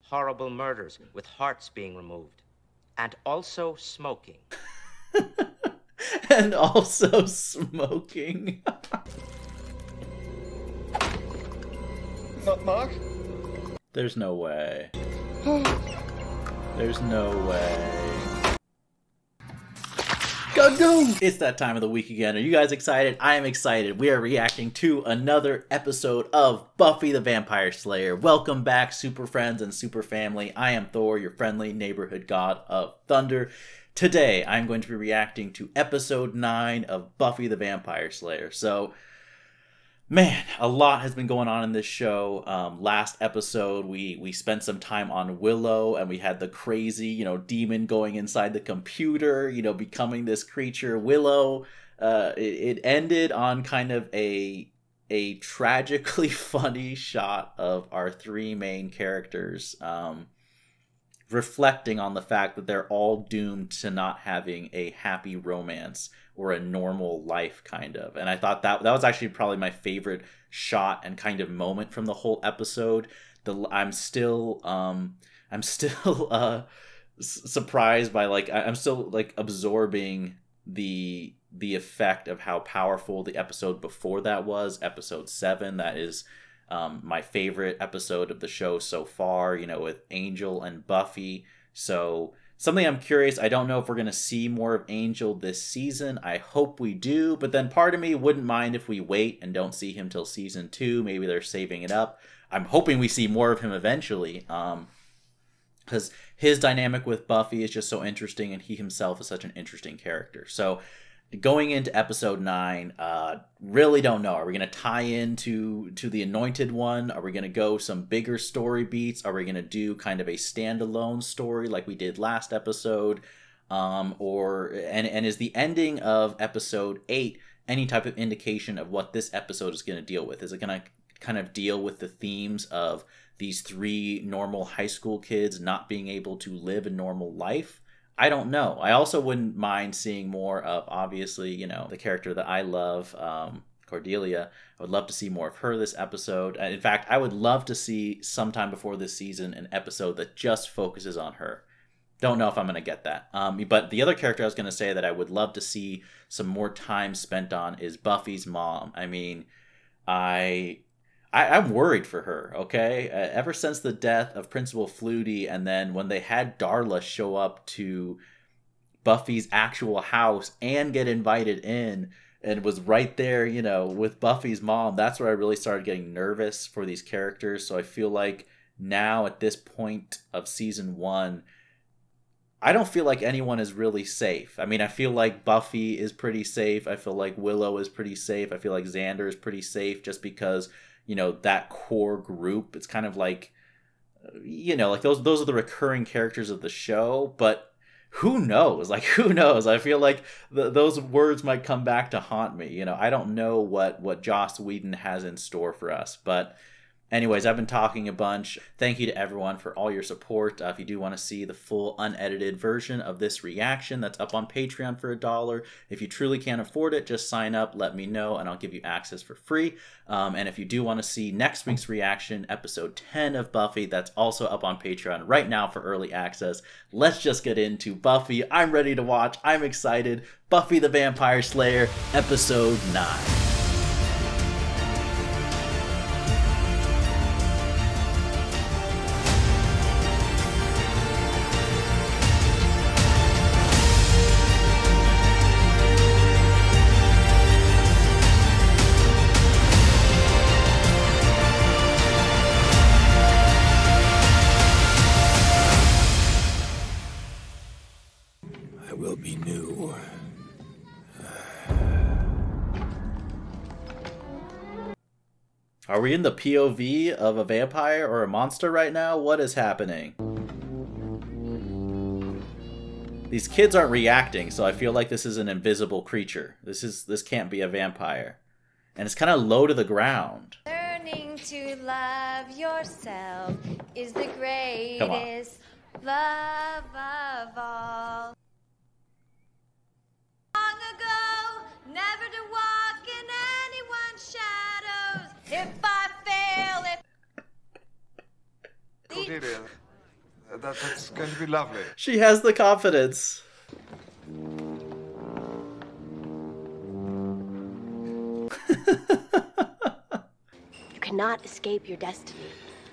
horrible murders with hearts being removed, and also smoking. And also smoking. Mark? There's no way. There's no way. Go! It's that time of the week again. Are you guys excited? I am excited. We are reacting to another episode of Buffy the Vampire Slayer. Welcome back, super friends and super family. I am Thor, your friendly neighborhood god of thunder. Today, I'm going to be reacting to episode 9 of Buffy the Vampire Slayer. So, man, a lot has been going on in this show. Last episode, we spent some time on Willow, and we had the crazy, demon going inside the computer, becoming this creature. Willow, it ended on kind of a tragically funny shot of our three main characters, reflecting on the fact that they're all doomed to not having a happy romance or a normal life, kind of. And I thought that was actually probably my favorite shot and kind of moment from the whole episode. I'm still surprised by, I'm still absorbing the effect of how powerful the episode before that was, episode 7. That is my favorite episode of the show so far, with Angel and Buffy. So something I'm curious, I don't know if we're going to see more of Angel this season. I hope we do, but then part of me wouldn't mind if we wait and don't see him till season 2. Maybe they're saving it up. I'm hoping we see more of him eventually, because his dynamic with Buffy is just so interesting, and he himself is such an interesting character. So going into episode 9, really don't know. Are we going to tie into the Anointed One? Are we going to go some bigger story beats? Are we going to do kind of a standalone story like we did last episode? And is the ending of episode 8 any type of indication of what this episode is going to deal with? Is it going to kind of deal with the themes of these three normal high school kids not being able to live a normal life? I don't know. I also wouldn't mind seeing more of, obviously, the character that I love, Cordelia. I would love to see more of her this episode. In fact, I would love to see sometime before this season an episode that just focuses on her. Don't know if I'm going to get that. But the other character I was going to say that I would love to see some more time spent on is Buffy's mom. I mean, I'm worried for her, okay? Ever since the death of Principal Flutie, and then when they had Darla show up to Buffy's actual house and get invited in, and was right there, with Buffy's mom, that's where I really started getting nervous for these characters. So I feel like now at this point of season 1, I don't feel like anyone is really safe. I mean, I feel like Buffy is pretty safe. I feel like Willow is pretty safe. I feel like Xander is pretty safe just because that core group, it's kind of like, those are the recurring characters of the show, but who knows? Who knows? I feel like those words might come back to haunt me. I don't know what Joss Whedon has in store for us, but anyways, I've been talking a bunch. Thank you to everyone for all your support. If you do want to see the full unedited version of this reaction, that's up on Patreon for $1. If you truly can't afford it, just sign up, let me know, and I'll give you access for free. And if you do want to see next week's reaction, episode 10 of Buffy, that's also up on Patreon right now for early access. Let's just get into Buffy. I'm ready to watch. I'm excited. Buffy the Vampire Slayer, episode 9. Will be new. Are we in the POV of a vampire or a monster right now? What is happening? These kids aren't reacting, so I feel like this is an invisible creature. This can't be a vampire. And it's kind of low to the ground. Learning to love yourself is the greatest love of all. Long ago, never to walk in anyone's shadows. If I fail, if Cordelia, That's going to be lovely. She has the confidence. You cannot escape your destiny.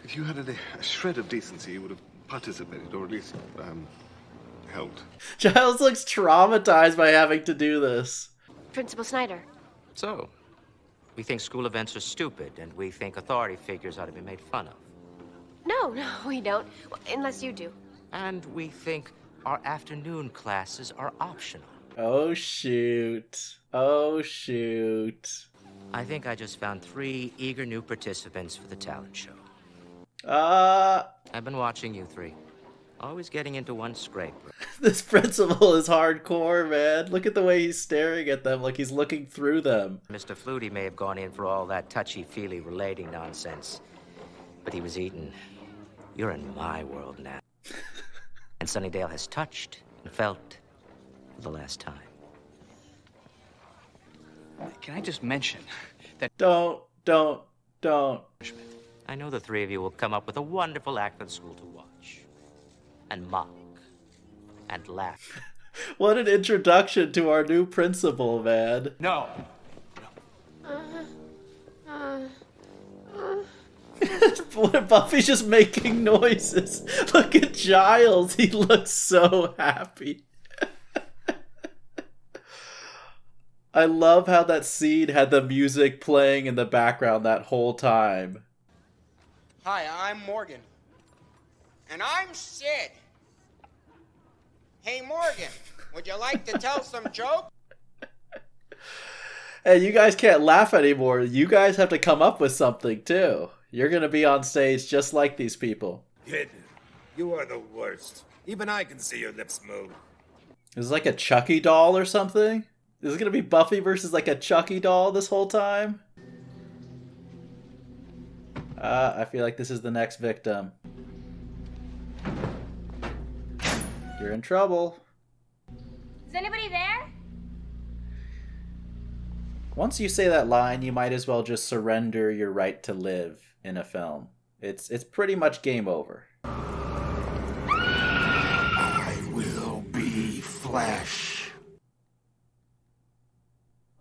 If you had a shred of decency, you would have participated, or at least, helped. Giles looks traumatized by having to do this. Principal Snyder. So, we think school events are stupid, and we think authority figures ought to be made fun of. No, we don't. Well, unless you do. And we think our afternoon classes are optional. Oh, shoot. Oh, shoot. I think I just found 3 eager new participants for the talent show. I've been watching you 3. Always getting into one scrape. This principal is hardcore, man. Look at the way he's staring at them like he's looking through them. Mr. Flutie may have gone in for all that touchy-feely relating nonsense, but he was eaten. You're in my world now. And Sunnydale has touched and felt for the last time. Can I just mention that... Don't. I know the 3 of you will come up with a wonderful act for the school to watch. And mock. And laugh. What an introduction to our new principal, man. No. Buffy's just making noises. Look at Giles. He looks so happy. I love how that scene had the music playing in the background that whole time. Hi, I'm Morgan. And I'm Sid. Hey, Morgan, would you like to tell some jokes? Hey, you guys can't laugh anymore. You guys have to come up with something, too. You're gonna be on stage just like these people. Kid, you are the worst. Even I can see your lips move. Is it like a Chucky doll or something? Is it gonna be Buffy versus like a Chucky doll this whole time? I feel like this is the next victim. You're in trouble. Is anybody there? Once you say that line, you might as well just surrender your right to live in a film. It's pretty much game over. I will be flesh.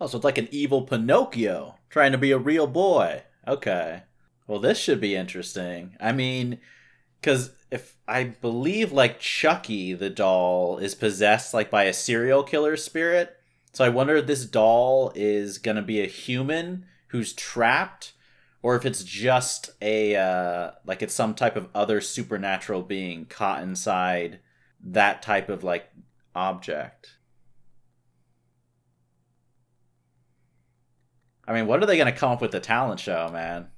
Oh, so it's like an evil Pinocchio trying to be a real boy. Okay. Well, this should be interesting. I mean, because if I believe like Chucky, the doll, is possessed like by a serial killer spirit. So I wonder if this doll is going to be a human who's trapped, or if it's just a, like it's some type of other supernatural being caught inside that type of like object. I mean, what are they going to come up with the talent show, man?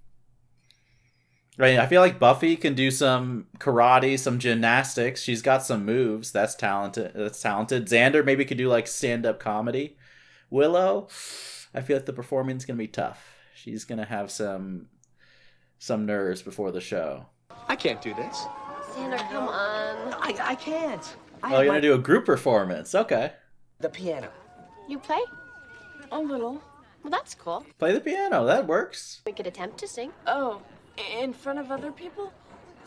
Right, I feel like Buffy can do some karate, some gymnastics. She's got some moves. That's talented. Xander maybe could do like stand-up comedy. Willow, I feel like the performance is gonna be tough. She's gonna have some nerves before the show. I can't do this. Xander, come on. I can't. Oh, you're gonna do a group performance. Okay. The piano. You play? A little. Well, that's cool. Play the piano. That works. We could attempt to sing. Oh, in front of other people?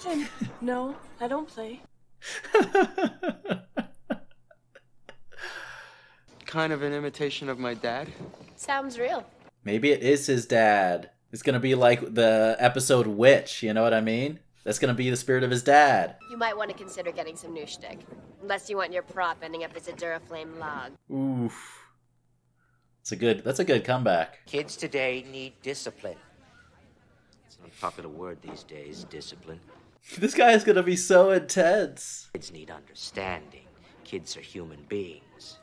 Then, no, I don't play. Kind of an imitation of my dad. Sounds real. Maybe it is his dad. It's gonna be like the episode Witch, you know what I mean? That's gonna be the spirit of his dad. You might want to consider getting some new shtick. Unless you want your prop ending up as a Duraflame log. Oof. That's a good comeback. Kids today need discipline. It's a popular word these days, discipline. This guy is gonna be so intense. Kids need understanding. Kids are human beings.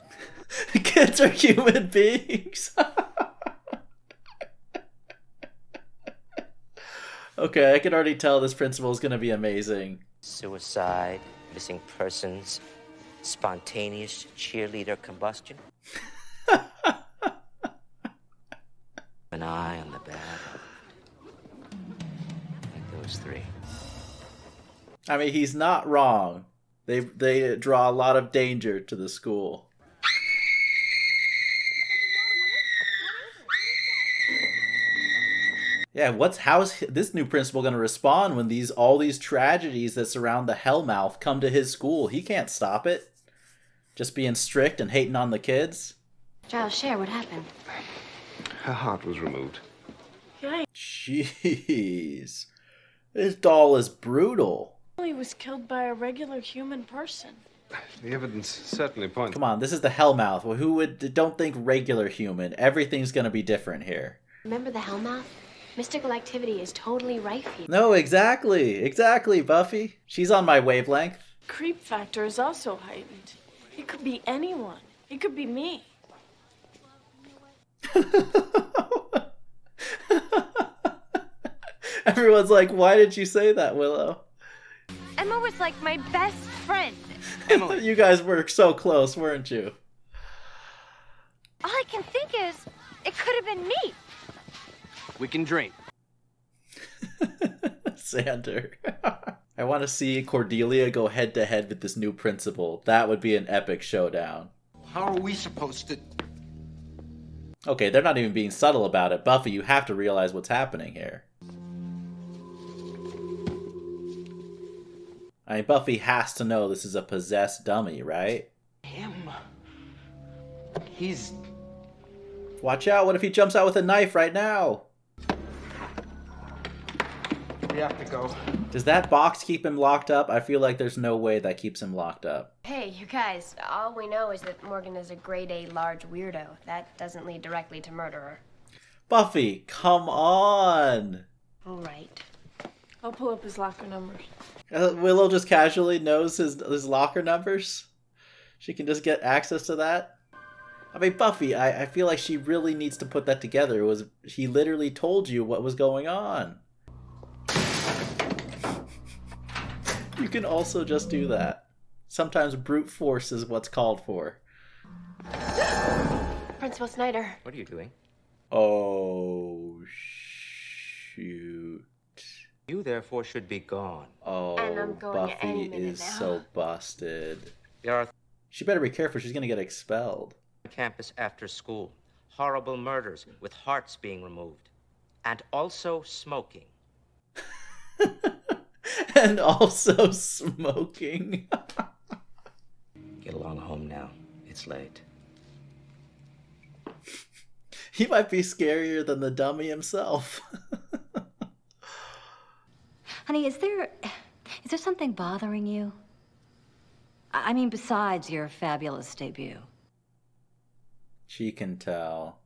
Kids are human beings. Okay, I can already tell this principal is gonna be amazing. Suicide, missing persons, spontaneous cheerleader combustion. An eye on the bad. Like those 3. I mean, he's not wrong. They draw a lot of danger to the school. Yeah, how's this new principal going to respond when all these tragedies that surround the Hellmouth come to his school? He can't stop it. Just being strict and hating on the kids. Giles, share what happened. Her heart was removed. Jeez. This doll is brutal. He was killed by a regular human person. The evidence certainly points... Come on, this is the Hellmouth. Well, don't think regular human. Everything's going to be different here. Remember the Hellmouth? Mystical activity is totally rife here. No, exactly. Exactly, Buffy. She's on my wavelength. Creep factor is also heightened. It could be anyone. It could be me. Everyone's like, why did you say that, Willow? Emma was like my best friend. Emily. You guys were so close, weren't you? All I can think is, it could have been me. We can dream. Xander. I want to see Cordelia go head to head with this new principal. That would be an epic showdown. How are we supposed to... Okay, they're not even being subtle about it. Buffy, you have to realize what's happening here. I mean, Buffy has to know this is a possessed dummy, right? Him. He's... Watch out, what if he jumps out with a knife right now? We have to go. Does that box keep him locked up? I feel like there's no way that keeps him locked up. Hey, you guys, all we know is that Morgan is a grade A large weirdo. That doesn't lead directly to murderer. Buffy, come on! All right. I'll pull up his locker numbers. Willow just casually knows his locker numbers? She can just get access to that? I mean, Buffy, I feel like she really needs to put that together. He literally told you what was going on. You can also just do that. Sometimes brute force is what's called for. Principal Snyder. What are you doing? Oh, shoot. You therefore should be gone. Oh, And I'm going any Buffy minute is now. so busted. There are She better be careful, she's gonna get expelled. campus after school. Horrible murders with hearts being removed. And also smoking. And also smoking. Get along home now. It's late. He might be scarier than the dummy himself. Honey, is there something bothering you? I mean, besides your fabulous debut. She can tell.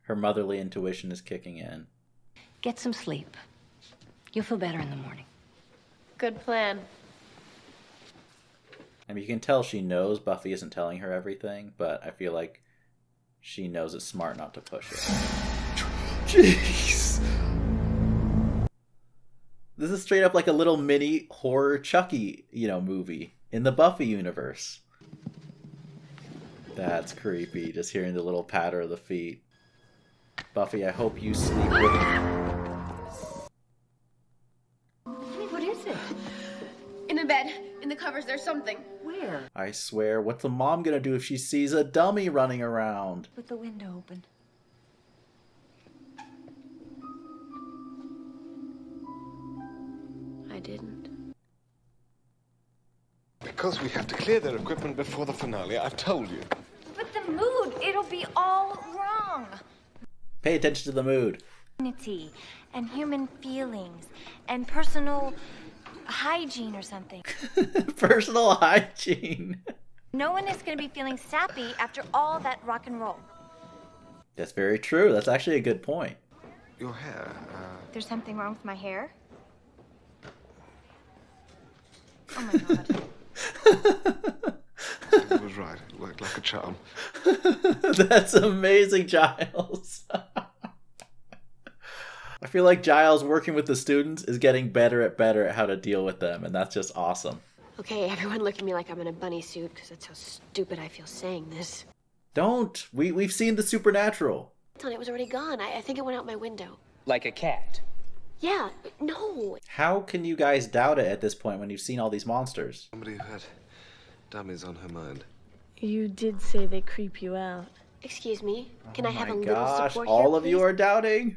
Her motherly intuition is kicking in. Get some sleep. You'll feel better in the morning. Good plan. I mean, you can tell she knows Buffy isn't telling her everything, but I feel like she knows it's smart not to push it. Jeez! This is straight up like a little mini horror Chucky, movie in the Buffy universe. That's creepy, just hearing the little patter of the feet. Buffy, I hope you sleep with me. What is it? In the bed, in the covers, there's something. Where? I swear, what's the mom gonna do if she sees a dummy running around? With the window open. I didn't. Because we have to clear their equipment before the finale, I've told you. But the mood, it'll be all wrong. Pay attention to the mood. Unity and human feelings and personal hygiene or something. Personal hygiene. No one is going to be feeling sappy after all that rock and roll. That's very true. That's actually a good point. Your hair, There's something wrong with my hair? Oh my god. it was right. It worked like a charm. That's amazing, Giles. I feel like Giles working with the students is getting better at how to deal with them, and that's just awesome. Okay, everyone look at me like I'm in a bunny suit, because that's how stupid I feel saying this. Don't. We've seen the supernatural. It was already gone. I think it went out my window. Like a cat. Yeah, no. How can you guys doubt it at this point when you've seen all these monsters? Somebody who had dummies on her mind. You did say they creep you out. Excuse me, can I have a little Gosh, support all here, of you please? are doubting?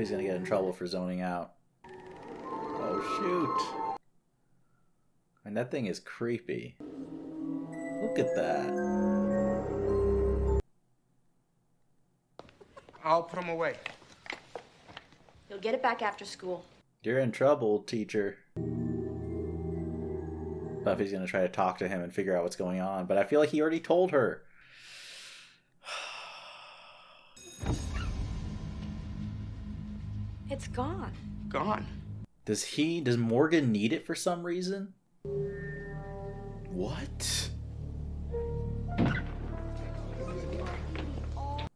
Buffy's gonna get in trouble for zoning out. Oh, shoot. And that thing is creepy. Look at that. I'll put them away. You'll get it back after school. You're in trouble, teacher. Buffy's gonna try to talk to him and figure out what's going on, but I feel like he already told her. It's gone. Gone. Does Morgan need it for some reason? What?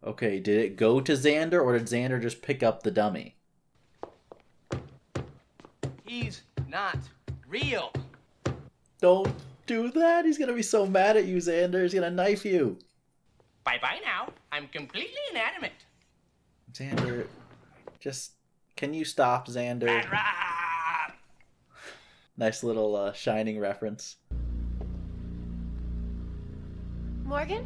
Okay, did it go to Xander, or did Xander just pick up the dummy? He's not real. Don't do that. He's gonna be so mad at you, Xander. He's gonna knife you. Bye-bye now. I'm completely inanimate. Xander, just... Can you stop, Xander? Rah-rah! Nice little Shining reference. Morgan?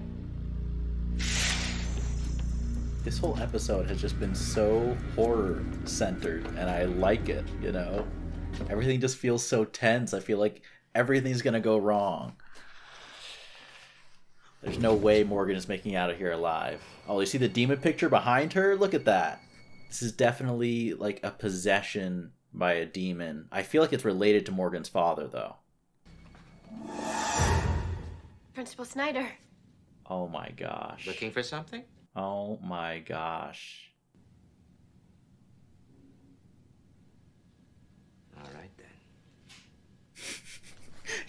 This whole episode has just been so horror-centered, and I like it, you know? Everything just feels so tense. I feel like everything's gonna go wrong. There's no way Morgan is making it out of here alive. Oh, you see the demon picture behind her? Look at that. This is definitely like a possession by a demon. I feel like it's related to Morgan's father, though. Principal Snyder. Oh my gosh. Looking for something? Oh my gosh. All right, then.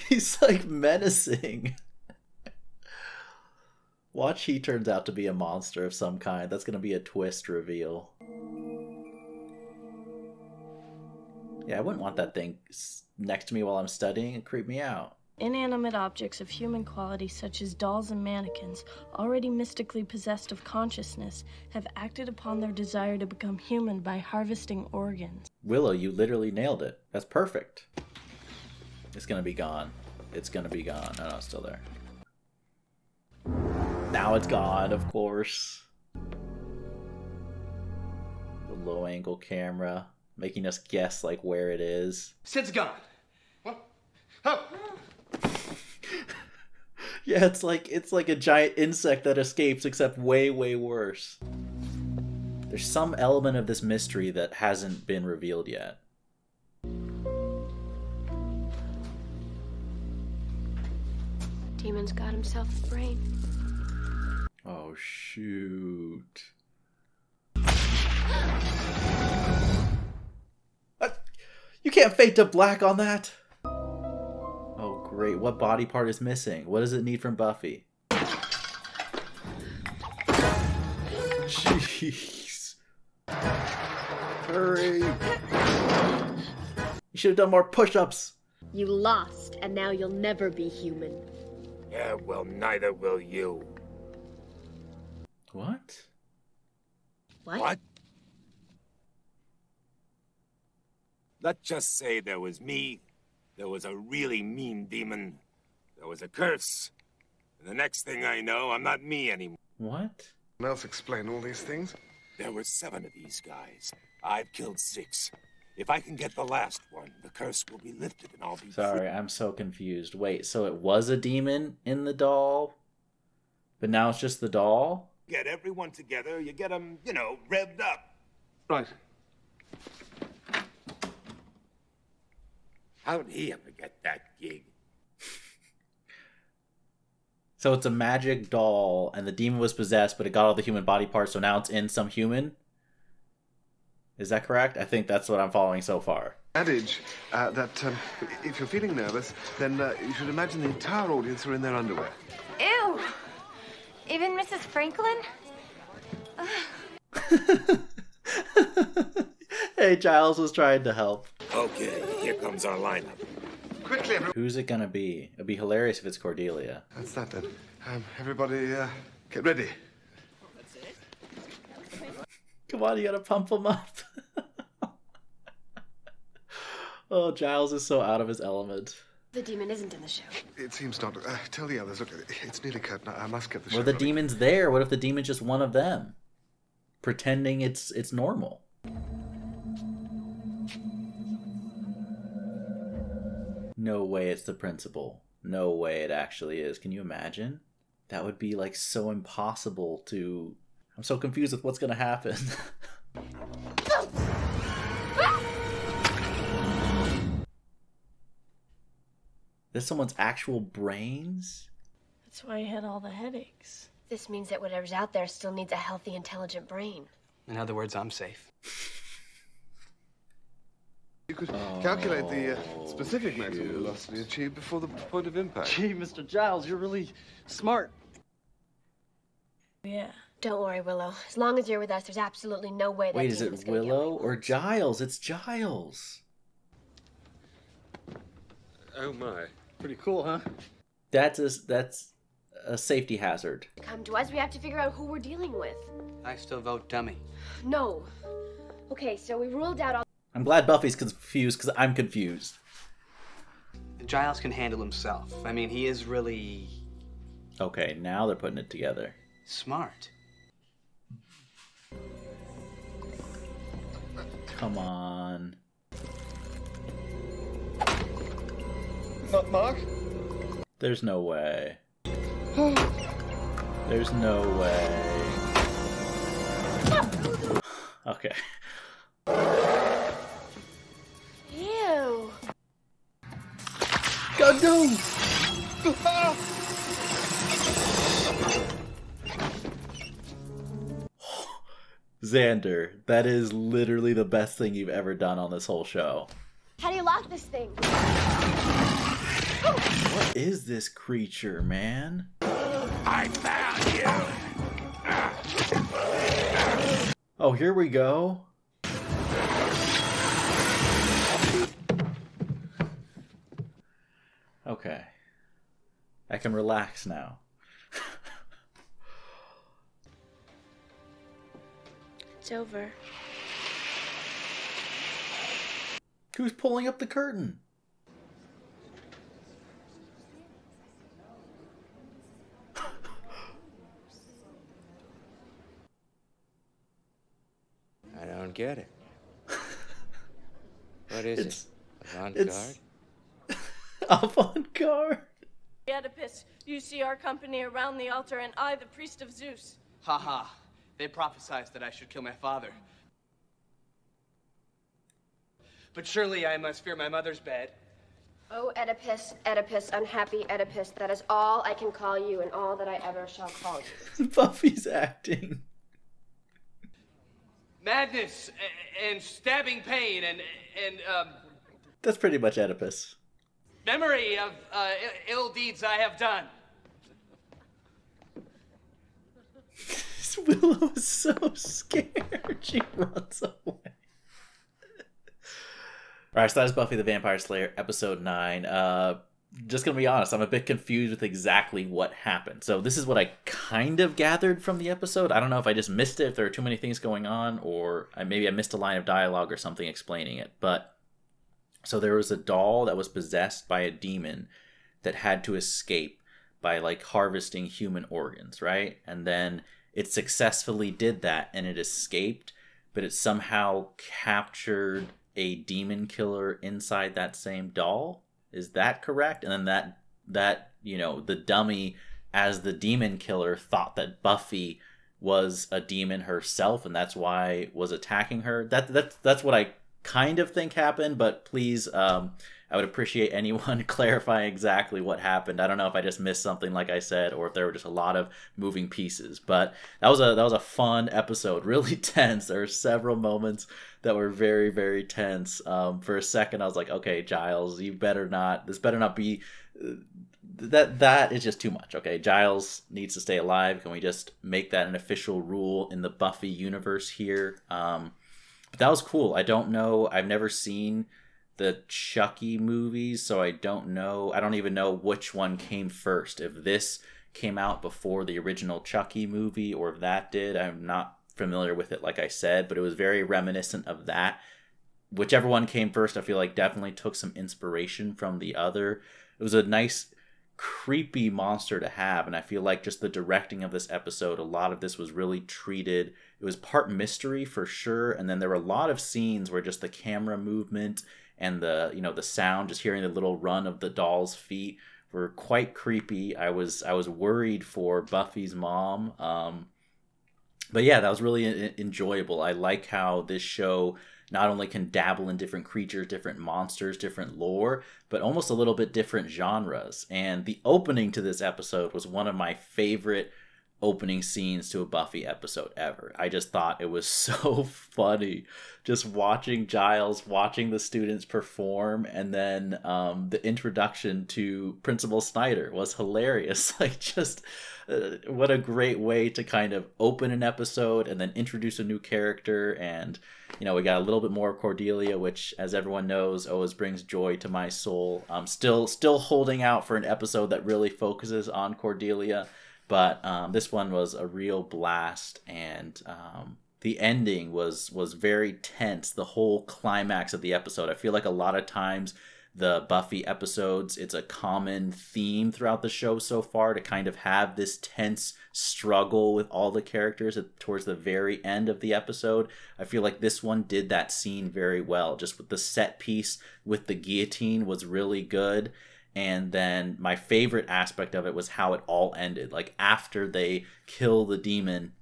He's like menacing. Watch, he turns out to be a monster of some kind. That's going to be a twist reveal. Yeah, I wouldn't want that thing next to me while I'm studying. It'd creep me out. Inanimate objects of human quality, such as dolls and mannequins, already mystically possessed of consciousness, have acted upon their desire to become human by harvesting organs. Willow, you literally nailed it. That's perfect. It's going to be gone. It's going to be gone. No, it's still there. Now it's gone, of course. The low angle camera making us guess like where it is. Sid's gone. What? Oh. Yeah, it's like a giant insect that escapes, except way, way worse. There's some element of this mystery that hasn't been revealed yet. Demon's got himself a brain. Oh, shoot. You can't fade to black on that! Oh, great. What body part is missing? What does it need from Buffy? Jeez. Hurry. You should have done more push-ups. You lost, and now you'll never be human. Yeah, well, neither will you. What? What? Let's just say there was me, there was a really mean demon, there was a curse, and the next thing I know, I'm not me anymore. What? Can else explain all these things? There were 7 of these guys. I've killed 6. If I can get the last one, the curse will be lifted and I'll be Sorry, I'm so confused. Wait, so it was a demon in the doll, but now it's just the doll? Get everyone together, you get them, you know, revved up. Right. How'd he ever get that gig? So it's a magic doll, and the demon was possessed, but it got all the human body parts, so now it's in some human? Is that correct? I think that's what I'm following so far. Adage that if you're feeling nervous, then you should imagine the entire audience are in their underwear. Ew! Even Mrs. Franklin? Hey, Giles was trying to help. Okay, here comes our lineup. Quickly, everyone. Who's it gonna be? It'd be hilarious if it's Cordelia. That's that then. Everybody, get ready. Come on, you gotta pump them up. Oh, Giles is so out of his element. The demon isn't in the show. It seems not. Tell the others, look, it's nearly curtain. I must get the show. Well, the running. demon's there. What if the demon's just one of them? Pretending it's normal. No way it's the principal. No way it actually is. Can you imagine? That would be like so impossible to... I'm so confused with what's gonna happen. There's someone's actual brains? That's why he had all the headaches. This means that whatever's out there still needs a healthy, intelligent brain. In other words, I'm safe. You could calculate the specific maximum velocity achieved before the point of impact. Gee, Mr. Giles, you're really smart. Yeah. Don't worry, Willow. As long as you're with us, there's absolutely no way that Wait, is demon's it gonna get Willow away. or Giles? It's Giles. Oh my. Pretty cool, huh? That's a safety hazard. Come to us, we have to figure out who we're dealing with. I still vote dummy. No. Okay, so we ruled out all... I'm glad Buffy's confused because I'm confused. Giles can handle himself. I mean, he is really... Okay, now they're putting it together. smart. Come on. Mark? There's no way. There's no way. Okay. Ew. Go do! Xander, that is literally the best thing you've ever done on this whole show. How do you lock this thing? What is this creature, man? I found you! Oh, here we go. Okay. I can relax now. It's over. Who's pulling up the curtain? I don't get it. What is It's- it? Avant-garde? it's- Avant-garde? Oedipus, you see our company around the altar, and I, the priest of Zeus. Haha. They prophesied that I should kill my father. But surely I must fear my mother's bed. Oh, Oedipus, Oedipus, unhappy Oedipus, that is all I can call you and all that I ever shall call you. Buffy's acting. Madness and stabbing pain and That's pretty much Oedipus. memory of ill deeds I have done. Willow is so scared. She runs away. Alright, so that is Buffy the Vampire Slayer, episode 9. Just gonna be honest, I'm a bit confused with exactly what happened. So this is what I kind of gathered from the episode. I don't know if I just missed it, if there are too many things going on, or maybe I missed a line of dialogue or something explaining it. But so there was a doll that was possessed by a demon that had to escape by like harvesting human organs, right? And then it successfully did that and it escaped, but it somehow captured a demon killer inside that same doll. Is that correct? And then that you know, the dummy as the demon killer thought that Buffy was a demon herself and that's why was attacking her. That's what I kind of think happened, but please, I would appreciate anyone clarifying exactly what happened. I don't know if I just missed something, like I said, or if there were just a lot of moving pieces. But that was a fun episode, really tense. There were several moments that were very, very tense. For a second, I was like, okay, Giles, this better not be. That is just too much. Okay, Giles needs to stay alive. Can we just make that an official rule in the Buffy universe here? But that was cool. I don't know. I've never seen the Chucky movies, so I don't know. I don't even know which one came first. If this came out before the original Chucky movie or if that did. I'm not familiar with it, like I said, but it was very reminiscent of that. Whichever one came first, I feel like definitely took some inspiration from the other. It was a nice creepy monster to have. And I feel like just the directing of this episode, a lot of this was really treated, it was part mystery for sure, and then there were a lot of scenes where just the camera movement and the, you know, the sound, just hearing the little run of the doll's feet, were quite creepy. I was worried for Buffy's mom. But yeah, that was really enjoyable. I like how this show not only can dabble in different creatures, different monsters, different lore, but almost a little bit different genres. And the opening to this episode was one of my favorite opening scenes to a Buffy episode ever. I just thought it was so funny, just watching Giles, watching the students perform, and then the introduction to Principal Snyder was hilarious. Like, just what a great way to kind of open an episode and then introduce a new character. And you know, we got a little bit more of Cordelia, which, as everyone knows, always brings joy to my soul. I'm still holding out for an episode that really focuses on Cordelia. But this one was a real blast, and the ending was very tense. The whole climax of the episode. I feel like a lot of times the Buffy episodes, it's a common theme throughout the show so far to kind of have this tense struggle with all the characters towards the very end of the episode. I feel like this one did that scene very well. Just with the set piece with the guillotine was really good. And then my favorite aspect of it was how it all ended. Like, after they kill the demon,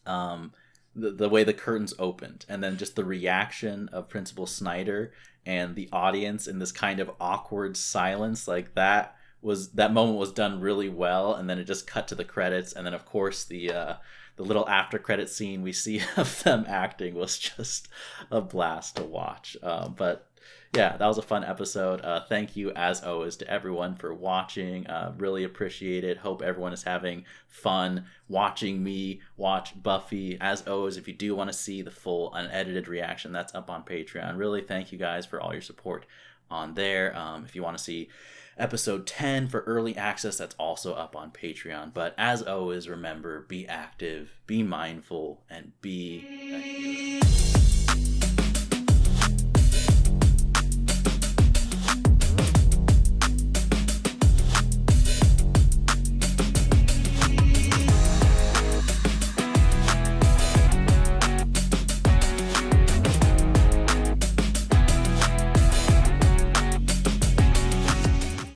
the way the curtains opened, and then just the reaction of Principal Snyder and the audience in this kind of awkward silence. Like, that moment was done really well. And then it just cut to the credits, and then of course the little after credit scene we see of them acting was just a blast to watch. But yeah, that was a fun episode. Thank you, as always, to everyone for watching. Really appreciate it. Hope everyone is having fun watching me watch Buffy. As always, if you do want to see the full unedited reaction, that's up on Patreon. Really, thank you guys for all your support on there. If you want to see episode 10 for early access, that's also up on Patreon. But as always, remember, be active, be mindful, and be a hero.